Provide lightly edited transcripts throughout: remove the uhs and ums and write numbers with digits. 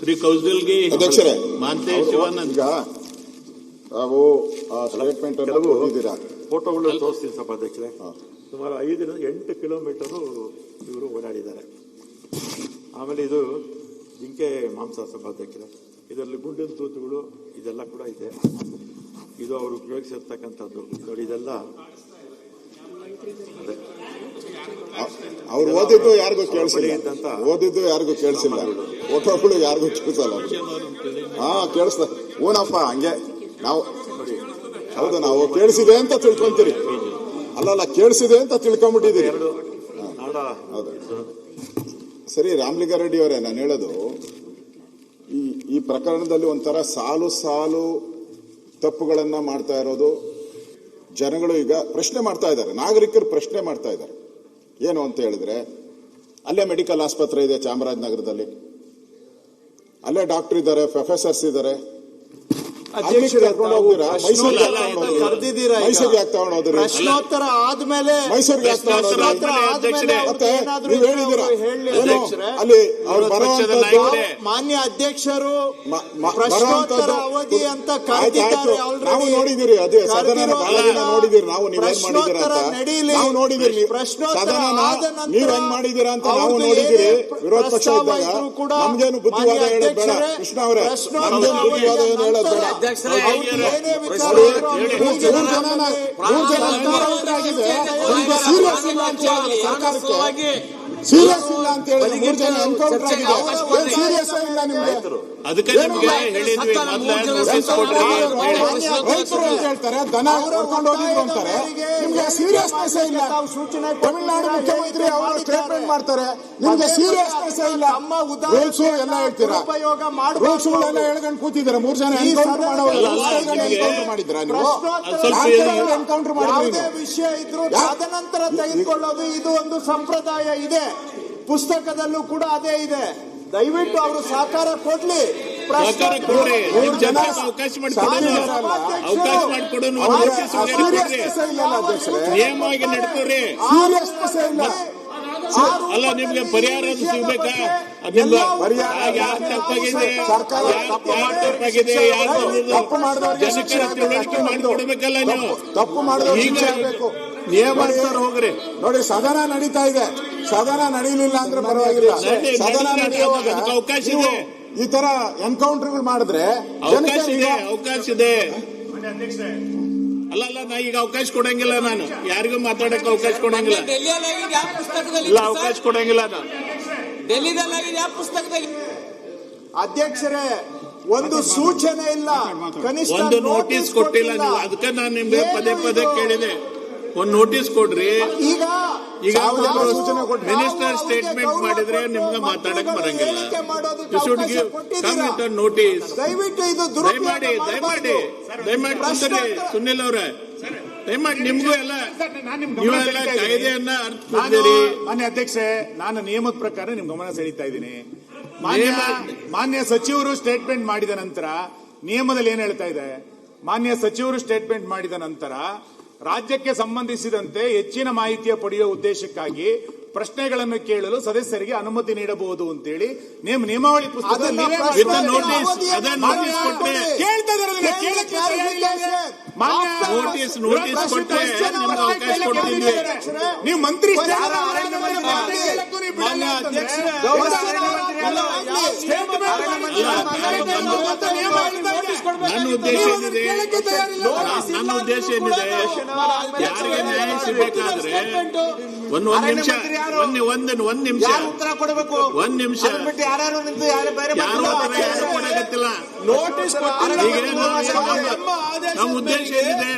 ಶ್ರೀ ಕೌಸಲ್ಗಿ ಅಧ್ಯಕ್ಷರೇ, ಮಾಂತೇಶಿವಾನಂದ್ ಈಗ ನಾವು ಸ್ಟೇಟ್ಮೆಂಟ್ ಅನ್ನು ಓದಿದ್ದೀರಾ? ಫೋಟೋಗಳು ತೋರಿಸ್ತೀನಿ ಸಭಾಧ್ಯಕ್ಷರೇ. ಸುಮಾರು 5-8 ಕಿಲೋಮೀಟರು ಇವರು ಓಡಾಡಿದ್ದಾರೆ. ಆಮೇಲೆ ಇದು ಜಿಂಕೆ ಮಾಂಸ ಸಭಾಧ್ಯಕ್ಷರೇ, ಇದರಲ್ಲಿ ಗುಂಡಿನ ತೂತುಗಳು ಇದೆಲ್ಲ ಕೂಡ ಇದೆ. ಇದು ಅವರು ಉಪಯೋಗಿಸಿರ್ತಕ್ಕಂಥದ್ದು ನೋಡಿ, ಇದೆಲ್ಲ ಅವ್ರು ಓದಿದ್ದು ಯಾರಿಗೂ ಕೇಳಿಸಿಲ್ಲ, ಓದಿದ್ದು ಯಾರಿಗೂ ಕೇಳಿಸಿಲ್ಲ, ಫೋಟೋಗಳು ಯಾರಿಗೂ ಕೇಳಿಸಲ್ಲ. ಕೇಳಿಸ್ತ ಊನಪ್ಪ ಹಂಗೆ ನಾವು ಹೌದು, ನಾವು ಕೇಳಿಸಿದೆ ಅಂತ ತಿಳ್ಕೊಂತೀರಿ. ಅಲ್ಲಲ್ಲ, ಕೇಳಿಸಿದೆ ಅಂತ ತಿಳ್ಕೊಂಡ್ಬಿಟ್ಟಿದ್ದೀರಿ. ಹೌದು ಸರಿ. ರಾಮಲಿಂಗಾರೆಡ್ಡಿ ಅವರೇ, ನಾನು ಹೇಳೋದು ಈ ಪ್ರಕರಣದಲ್ಲಿ ಒಂಥರ ಸಾಲು ಸಾಲು ತಪ್ಪುಗಳನ್ನ ಮಾಡ್ತಾ ಇರೋದು. ಜನಗಳು ಈಗ ಪ್ರಶ್ನೆ ಮಾಡ್ತಾ ಇದ್ದಾರೆ, ನಾಗರಿಕರು ಪ್ರಶ್ನೆ ಮಾಡ್ತಾ ಇದ್ದಾರೆ. ಏನು ಅಂತ ಹೇಳಿದ್ರೆ, ಅಲ್ಲೇ ಮೆಡಿಕಲ್ ಆಸ್ಪತ್ರೆ ಇದೆ ಚಾಮರಾಜನಗರದಲ್ಲಿ, ಅಲ್ಲೇ ಡಾಕ್ಟರ್ ಇದ್ದಾರೆ, ಪ್ರೊಫೆಸರ್ಸ್ ಇದ್ದಾರೆ. ಮೈಸೂರಿಗೆ ಯಾಕೆ ತಗೊಂಡೋದ್ರಿ? ಪ್ರಶ್ನೋತ್ತರ ಆದ್ಮೇಲೆ ಮೈಸೂರಿಗೆ ಯಾಕೆ ತಗೊಂಡೋದ್ರಿ? ಮತ್ತೆ ನೀವು ಹೇಳಿದ್ದೀರಾ ಅಲ್ಲಿ ಅವ್ರು ಬರುವಂತದ್ದು ಮಾನ್ಯ ಅಧ್ಯಕ್ಷರು ಪ್ರಶ್ನೋತ್ತರ ಅವಧಿ ಅಂತ ಕರೆದಿದ್ದಾರೆ. ನಾವು ನೋಡಿದಿರಿ, ಅದೇ ಸದನದ ಬಾಳಗಿನ ನೋಡಿದಿರಿ ನಾವು. ನೀವೇನ್ ಮಾಡಿದ್ದೀರಾ ಅಂತ ನಾವು ನೋಡಿದಿರಿ. ನೀವ್ ಹೆಂಗ್ ಮಾಡಿದೀರಾ ಅಂತ ನಾವು ನೋಡಿದಿರಿ. ವಿರೋಧ ಪಕ್ಷ ಇದ್ದಾಗ ನಮ್ಗೇನು ಬುದ್ಧಿವಾದ ಹೇಳೋದ್ ಬೇಡ ಕೃಷ್ಣ ಅವರೇ, ನಮ್ಗೇನು ಬುದ್ಧಿವಾದ ಏನು ಹೇಳೋದ್ ಬೇಡ. ಸೀರಿಯಸ್ ಇಲ್ಲ ಅಂತ ಹೇಳಿ 3 ಜನ ಎನ್ಕೌಂಟರ್ ಆಗಿದೆ. ಸೀರಿಯಸ್ ಇಲ್ಲ ನಿಮ್ಗೆ? ಅದಕ್ಕೆ ನಿಮ್ಗೆ ಹೇಳಿದ್ವಿ, ರೈತರು ಅಂತ ಹೇಳ್ತಾರೆ, ದನ ಹೊಡ್ಕೊಂಡು ಹೋಗಿದ್ರು ಅಂತಾರೆ. ನಿಮ್ಗೆ ಸೀರಿಯಸ್ನೆಸ್ ಇಲ್ಲ. ತಮಿಳುನಾಡು ಮುಖ್ಯಮಂತ್ರಿ ಅವರು ಸ್ಟೇಟ್ಮೆಂಟ್ ಮಾಡ್ತಾರೆ, ನಿಮ್ಗೆ ಸೀರಿಯಸ್ನೆಸ್ ಇಲ್ಲ. ರೂಲ್ಸ್ ಎಲ್ಲ ಹೇಳ್ತೀರಾ, ರೂಲ್ಸ್ ಎಲ್ಲ ಹೇಳ್ಕೊಂಡು ಕೂತಿದ್ದೀರಾ. 3 ಜನ ಎನ್ಕೌಂಟರ್ ಎನ್ಕೌಂಟರ್ ಮಾಡಿದ್ದೀರಾ ನೀವು? ಎನ್ಕೌಂಟರ್ ಮಾಡಿದ್ರೆ ವಿಷಯ ಇದ್ರು ತದನಂತರ ತೆಗೆದುಕೊಳ್ಳೋದು ಇದು ಒಂದು ಸಂಪ್ರದಾಯ ಇದೆ. ಪುಸ್ತಕದಲ್ಲೂ ಕೂಡ ಅದೇ ಇದೆ. ದಯವಿಟ್ಟು ಅವರು ಸಹಕಾರ ಕೊಡ್ಲಿ. ಅವಕಾಶ ಮಾಡಿಕೊಡೋಣ, ನಿಯಮವಾಗಿ ನಡ್ಕೋರಿ. ಅಲ್ಲ, ನಿಮ್ಗೆ ಪರಿಹಾರ ಸಿಗ್ಬೇಕಾ? ಯಾರು ತಪ್ಪಾಗಿದೆ, ತಪ್ಪಾಗಿದೆ, ಜನಕ್ಕೆ ತಿಳುವಳಿಕೆ ಮಾಡಿಕೊಡ್ಬೇಕಲ್ಲ ನೀವು. ತಪ್ಪು ಮಾಡಿದ್ರು ನಿಯಮ ಹೋಗ್ರಿ. ನೋಡಿ, ಸದನ ನಡೀತಾ ಇದೆ. ಸದನ ನಡೀಲಿಲ್ಲ ಅಂದ್ರೆ ಪರವಾಗಿಲ್ಲ. ಸದನ ನಡೆಯುವಾಗ ಅವಕಾಶ ಇದೆ. ಈ ತರ ಎನ್ಕೌಂಟರ್ಗಳು ಮಾಡಿದ್ರೆ ಅವಕಾಶ ಇದೆ. ಅಲ್ಲ, ನಾ ಈಗ ಅವಕಾಶ ಕೊಡಂಗಿಲ್ಲ. ನಾನು ಯಾರಿಗೂ ಮಾತಾಡಕ್ಕೆ ಅವಕಾಶ ಕೊಡಂಗಿಲ್ಲ. ಇಲ್ಲ, ಅವಕಾಶ ಕೊಡಂಗಿಲ್ಲ ನಾನು. ಅಧ್ಯಕ್ಷರೇ, ಒಂದು ಸೂಚನೆ ಇಲ್ಲ, ಕನಿಷ್ಠ ಒಂದು ನೋಟಿಸ್ ಕೊಟ್ಟಿಲ್ಲ ನೀವು. ಅದಕ್ಕೆ ನಾನು ನಿಮ್ಗೆ ಪದೇ ಪದೇ ಕೇಳಿದೆ, ಒಂದು ನೋಟಿಸ್ ಕೊಡ್ರಿ. ಈಗ ಮಿನಿಸ್ಟರ್ ಸ್ಟೇಟ್ಮೆಂಟ್ ಮಾಡಿದ್ರೆ ನಿಮ್ಗೆ ಮಾತಾಡಕ್ ಬರಂಗಿಲ್ಲ. ನೋಟಿಸ್ ದಯವಿಟ್ಟು ಇದು ದಯಮಾಡಿ ಸುನಿಲ್ ಅವ್ರೆ, ದಯಮಾಡಿ ನಿಮ್ಗೂ ಎಲ್ಲ ನೀವೆಲ್ಲ ಕಾಯ್ದೆಯನ್ನ ಮಾನ್ಯ ಅಧ್ಯಕ್ಷೆ, ನಾನು ನಿಯಮದ ಪ್ರಕಾರ ನಿಮ್ ಗಮನ ಸೆಳೀತಾ ಇದ್ದೀನಿ. ಮಾನ್ಯ ಸಚಿವರು ಸ್ಟೇಟ್ಮೆಂಟ್ ಮಾಡಿದ ನಂತರ ನಿಯಮದಲ್ಲಿ ಏನ್ ಹೇಳ್ತಾ ಇದೆ? ಮಾನ್ಯ ಸಚಿವರು ಸ್ಟೇಟ್ಮೆಂಟ್ ಮಾಡಿದ ನಂತರ ರಾಜ್ಯಕ್ಕೆ ಸಂಬಂಧಿಸಿದಂತೆ ಹೆಚ್ಚಿನ ಮಾಹಿತಿಯ ಪಡೆಯುವ ಉದ್ದೇಶಕ್ಕಾಗಿ ಪ್ರಶ್ನೆಗಳನ್ನು ಕೇಳಲು ಸದಸ್ಯರಿಗೆ ಅನುಮತಿ ನೀಡಬಹುದು ಅಂತೇಳಿ ನಿಯಮಾವಳಿ ಪುಸ್ತಕದಲ್ಲಿ ನೀವು ಮಂತ್ರಿ ನನ್ನ ಉದ್ದೇಶ ಏನಿದೆ, ಯಾರಿಗೆ ನ್ಯಾಯ ಸಿಗಬೇಕಾದ್ರೆ ಒಂದ್ ನಿಮಿಷ ಉತ್ತರ ಕೊಡಬೇಕು. ಯಾರು ಕೊಡಕತ್ತಿಲ್ಲ. ನಮ್ಮ ಉದ್ದೇಶ ಏನಿದೆ?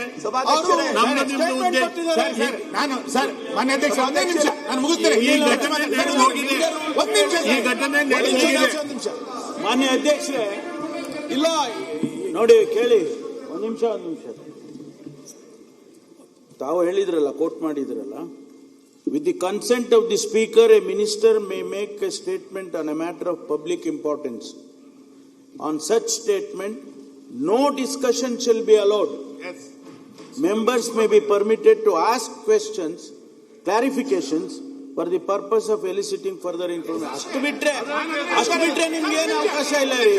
ಮಾನ್ಯ ಅಧ್ಯಕ್ಷ, ಒಂದೇ ನಿಮಿಷ ನಾನು ಮುಗಿಸ್ತೇನೆ. ಈ ಘಟನೆ ನಡೆದು ಹೋಗಿದೆ. ಈ ಘಟನೆ ನಡೆದು ಹೋಗಿದೆ. ಮಾನ್ಯ ಅಧ್ಯಕ್ಷರೇ, ಇಲ್ಲ ನೋಡಿ, ಕೇಳಿ, ಒಂದ್ ನಿಮಿಷ. ತಾವು ಹೇಳಿದ್ರಲ್ಲ, ಕೋಟ್ ಮಾಡಿದ್ರಲ್ಲ, with the consent of the speaker, a minister may make a statement on a matter of public importance. On such statement, no discussion shall be allowed. Yes. Members may be permitted to ask questions, clarifications, for the purpose of ಎಲಿಸಿಟಿಂಗ್ further information. ಅಷ್ಟು ಬಿಟ್ರೆ ನಿಮ್ಗೆ ಏನು ಅವಕಾಶ ಇಲ್ಲ ರೀ.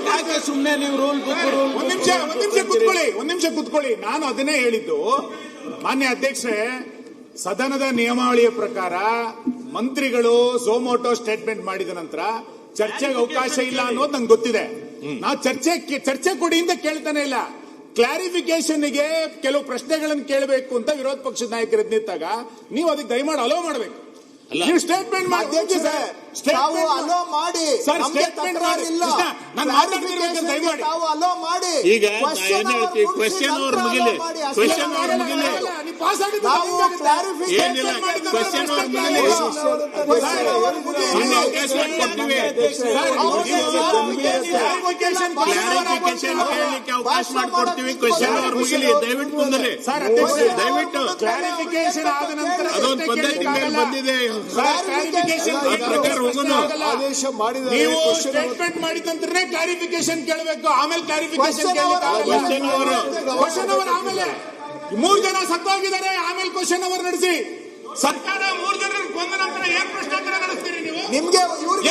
ಯಾಕೆ ಸುಮ್ಮನೆ ನೀವು ರೂಲ್ ಒಂದ್ ನಿಮಿಷ ಕೂತ್ಕೊಳ್ಳಿ. ನಾನು ಅದನ್ನೇ ಹೇಳಿದ್ದು ಮಾನ್ಯ ಅಧ್ಯಕ್ಷರೇ, ಸದನದ ನಿಯಮಾವಳಿಯ ಪ್ರಕಾರ ಮಂತ್ರಿಗಳು ಸೋಮೋಟೋ ಸ್ಟೇಟ್ಮೆಂಟ್ ಮಾಡಿದ ನಂತರ ಚರ್ಚೆಗೆ ಅವಕಾಶ ಇಲ್ಲ ಅನ್ನೋದು ನಂಗೆ ಗೊತ್ತಿದೆ. ನಾವು ಚರ್ಚೆ ಕೊಡಿ ಅಂತ ಕೇಳ್ತಾನೆ ಇಲ್ಲ. ಕ್ಲಾರಿಫಿಕೇಶನ್ಗೆ ಕೆಲವು ಪ್ರಶ್ನೆಗಳನ್ನು ಕೇಳಬೇಕು ಅಂತ ವಿರೋಧ ಪಕ್ಷದ ನಾಯಕರು ನಿಂತಾಗ ನೀವು ಅದಕ್ಕೆ ದಯಮಾಡಿ ಅಲೋ ಮಾಡಬೇಕು. ನೀವು ಸ್ಟೇಟ್ಮೆಂಟ್ ಮಾಡಿ ಅಲೋ ಮಾಡಿ ಸರ್, ಸ್ಟೇಟ್ಮೆಂಟ್ ಮಾಡಿ. ನಾನು ಮಾತಾಡ್ತಿರ್ಬೇಕು ದಯಮಾಡಿ. ಅಲೋ ಮಾಡಿ. ಈಗ ಏನ್ ಹೇಳ್ತೀವಿ, ಕ್ವೆಶ್ಚನ್ ಅವ್ರು ಮುಗಿಲಿ, ಕ್ವೆಶ್ಚನ್ ಅವ್ರು ಮುಗಿಲಿ, ಏನಿಲ್ಲ, ಕ್ವೆಶ್ಚನ್ ಅವ್ರು ಮುಗಿಲಿ, ಇನ್ನು ಅವಕಾಶ ಕೊಡ್ತೀವಿ. ಕ್ಲಾರಿಫಿಕೇಶನ್ ಕೇಳಲಿಕ್ಕೆ ಅವಕಾಶ ಮಾಡಿಕೊಡ್ತೀವಿ. ಕ್ವೆಶ್ಚನ್ ಅವ್ರು ಮುಗಿಲಿ, ದಯವಿಟ್ಟು ಕುಂದ್ರಿ, ದಯವಿಟ್ಟು. ಕ್ಲಾರಿಫಿಕೇಶನ್ ಆದ ನಂತರ ಅದೊಂದು ಪದ್ಧತಿ ಮೇಲೆ ಬಂದಿದೆ. ಆದೇಶ ಮಾಡಿದ ನೀವು ಸ್ಟೇಟ್ಮೆಂಟ್ ಮಾಡಿದ ನಂತರನೇ ಕ್ಲಾರಿಫಿಕೇಶನ್ ಕೇಳಬೇಕು. ಆಮೇಲೆ ಕ್ಲಾರಿಫಿಕೇಶನ್ ಕ್ವಶನ್ ಅವರ್ ಆಮೇಲೆ 3 ಜನ ಸತ್ತೋಗಿದ್ದಾರೆ. ಆಮೇಲೆ ಕ್ವಶನ್ ಅವರ್ ನಡೆಸಿ. ಸರ್ಕಾರ 3 ಜನ ಕೊಂದ ನಂತರ ಏನ್ ಪ್ರಶ್ನೋತ್ತರ ನಡೆಸ್ತೀರಿ ನೀವು? ನಿಮ್ಗೆ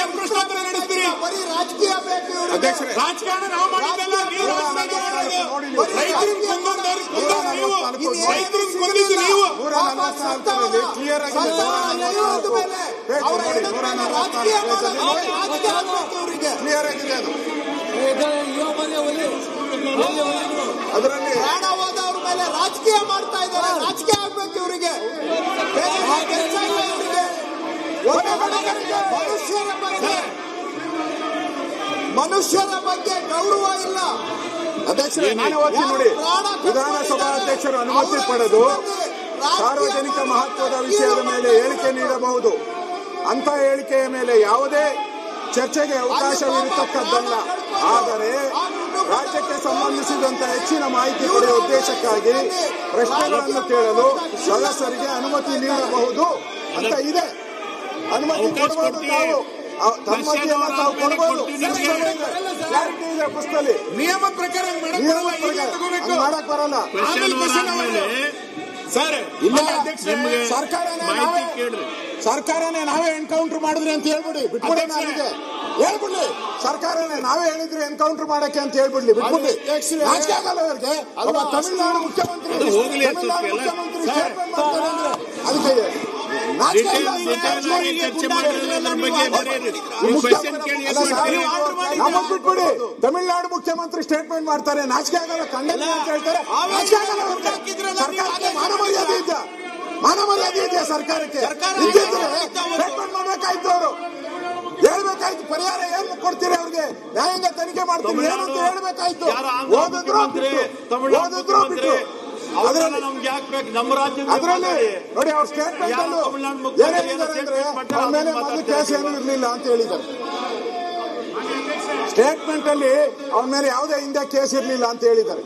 ಏನ್ ಪ್ರಶ್ನೋತ್ತರ ನಡೆಸ್ತೀರಿ? ಬರೀ ರಾಜಕೀಯ ಬೇಕು. ರಾಜಕಾರಣ ನಾವು ಮಾಡಿದ್ದಲ್ಲ, ನೀವು ರೈತರಿಗೆ ಕೊಂದಿದ್ದು ನೀವು. ಕ್ಲಿಯರ್ ಆಗಿ ಕ್ಲಿಯರ್ ಆಗಿದೆ ಅದು. ಅದರಲ್ಲಿ ಪ್ರಾಣ ಹೋದವ್ರ ಮೇಲೆ ರಾಜಕೀಯ ಮಾಡ್ತಾ ಇದ್ದಾರೆ. ರಾಜಕೀಯ ಆಗ್ಬೇಕು ಇವರಿಗೆ. ಮನುಷ್ಯರ ಬಗ್ಗೆ ಗೌರವ ಇಲ್ಲ. ಅಧ್ಯಕ್ಷರೇ, ನಾನು ಓದ್ತೀನಿ ನೋಡಿ. ವಿಧಾನಸಭಾ ಅಧ್ಯಕ್ಷರು ಅನುಮತಿ ಪಡೆದು ಸಾರ್ವಜನಿಕ ಮಹತ್ವದ ವಿಷಯದ ಮೇಲೆ ಹೇಳಿಕೆ ನೀಡಬಹುದು. ಅಂತ ಹೇಳಿಕೆಯ ಮೇಲೆ ಯಾವುದೇ ಚರ್ಚೆಗೆ ಅವಕಾಶವಿರತಕ್ಕದ್ದಲ್ಲ. ಆದರೆ ರಾಜ್ಯಕ್ಕೆ ಸಂಬಂಧಿಸಿದಂತೆ ಹೆಚ್ಚಿನ ಮಾಹಿತಿ ಪಡೆಯುವ ಉದ್ದೇಶಕ್ಕಾಗಿ ಪ್ರಶ್ನೆಗಳನ್ನು ಕೇಳಲು ಸದಸ್ಯರಿಗೆ ಅನುಮತಿ ನೀಡಬಹುದು ಅಂತ ಇದೆ. ಅನುಮತಿ ಕೊಡಬಹುದು. ಅನುಮತಿಯನ್ನು ತಾವು ಕೊಡಬಹುದು. ಕ್ಲಾರಿಟಿ ಇದೆ ಪುಸ್ತಕದಲ್ಲಿ. ನಿಯಮ ಪ್ರಕಾರ ಮಾಡಕ್ ಬರಲ್ಲ. ಸರ್, ಇಲ್ಲ, ಅಧ್ಯಕ್ಷರೇ, ಸರ್ಕಾರನೇ ನಾವೇ ಎನ್ಕೌಂಟರ್ ಮಾಡಿದ್ರಿ ಅಂತ ಹೇಳ್ಬಿಡಿ, ಬಿಟ್ಬಿಡಿ. ನನಗೆ ಹೇಳ್ಬಿಡ್ಲಿ, ಸರ್ಕಾರನೇ ನಾವೇ ಹೇಳಿದ್ರಿ ಎನ್ಕೌಂಟರ್ ಮಾಡಕ್ಕೆ ಅಂತ ಹೇಳ್ಬಿಡ್ಲಿ, ಬಿಟ್ಬಿಡ್ಲಿ. ನಾಚಿಕೆ ಆಗಲ್ಲ ಅವ್ರಿಗೆ. ತಮಿಳುನಾಡು ಮುಖ್ಯಮಂತ್ರಿ ಸ್ಟೇಟ್ಮೆಂಟ್ ಮಾಡ್ತಾರೆ ಅಂದ್ರೆ ಅದಕ್ಕೆ ನಮಗ್ ಬಿಟ್ಬಿಡಿ. ತಮಿಳುನಾಡು ಮುಖ್ಯಮಂತ್ರಿ ಸ್ಟೇಟ್ಮೆಂಟ್ ಮಾಡ್ತಾರೆ, ನಾಚಿಕೆ ಆಗಲ್ಲ, ಖಂಡನೆ ಅಂತ ಹೇಳ್ತಾರೆ. ಸರ್ಕಾರಕ್ಕೆ ಮಾನಮರ್ಯಾದೆ ಇದೆಯಾ? ಮಾನಮರ್ಯಾದೆ ಇದೆಯಾ ಸರ್ಕಾರಕ್ಕೆ? ಸ್ಟೇಟ್ಮೆಂಟ್ ಮಾಡ್ಬೇಕಾಯ್ತು, ಅವರು ಹೇಳ್ಬೇಕಾಯ್ತು. ಪರಿಹಾರ ಏನ್ ಕೊಡ್ತೀರಿ ಅವ್ರಿಗೆ? ನ್ಯಾಯಾಂಗ ತನಿಖೆ ಮಾಡ್ತೀವಿ ಏನಂತ ಹೇಳ್ಬೇಕಾಯ್ತು. ಓದಿದ್ರು ಬಿಟ್ರು. ಅದರಲ್ಲಿ ನೋಡಿ, ಅವ್ರ ಸ್ಟೇಟ್ಮೆಂಟ್ ಏನ್ ಹೇಳಿದ್ದಾರೆ ಅಂದ್ರೆ ಅವ್ರ ಮೇಲೆ ಮೊದಲು ಕೇಸ್ ಏನೂ ಇರಲಿಲ್ಲ ಅಂತ ಹೇಳಿದ್ದಾರೆ. ಸ್ಟೇಟ್ಮೆಂಟ್ ಅಲ್ಲಿ ಅವನ ಮೇಲೆ ಯಾವುದೇ ಹಿಂದೆ ಕೇಸ್ ಇರಲಿಲ್ಲ ಅಂತ ಹೇಳಿದ್ದಾರೆ.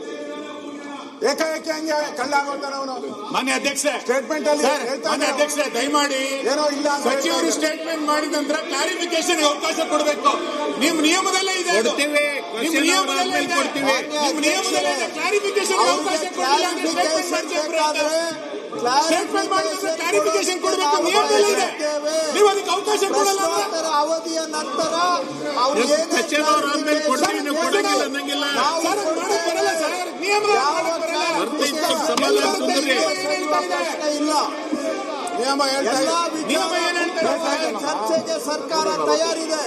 ಏಕಾಏಕಿ ಹಂಗೆ ಕಳ್ಳಾಗೋತಾನೆ ಅವನು. ಮಾನ್ಯ ಅಧ್ಯಕ್ಷರೇ, ಸ್ಟೇಟ್ಮೆಂಟ್ ಅಲ್ಲಿ ಮಾನ್ಯ ಅಧ್ಯಕ್ಷರೇ, ದಯಮಾಡಿ ಏನೋ ಇಲ್ಲ ಸಚಿವರು ಸ್ಟೇಟ್ಮೆಂಟ್ ಮಾಡಿದ ನಂತರ ಕ್ಲಾರಿಫಿಕೇಶನ್ ಅವಕಾಶ ಕೊಡಬೇಕು. ನಿಮ್ಮ ನಿಯಮದಲ್ಲೇ ಇದೆ. ನಿಮ್ಮ ನಿಯಮದಲ್ಲೇ ಇದೆ. ಕ್ಲಾರಿಫಿಕೇಶನ್ ಅವಕಾಶ ಕೊಡಲಿಲ್ಲ ಅಂದ್ರೆ ಸ್ಟೇಟ್ಮೆಂಟ್ ಮಾಡಿದ್ರೆ ಕ್ಲಾರಿಫಿಕೇಶನ್ ಕೊಡಬೇಕು. ನಿಯಮದಲ್ಲೇ ಇದೆ. ನೀವು ಅದಕ್ಕೆ ಅವಕಾಶ ಕೊಡಲ್ಲ. ಅವಧಿಯ ನಂತರ ಇಲ್ಲ. ನಿಯಮ ಹೇಳ್ತಾ ಚರ್ಚೆಗೆ ಸರ್ಕಾರ ತಯಾರಿದೆ.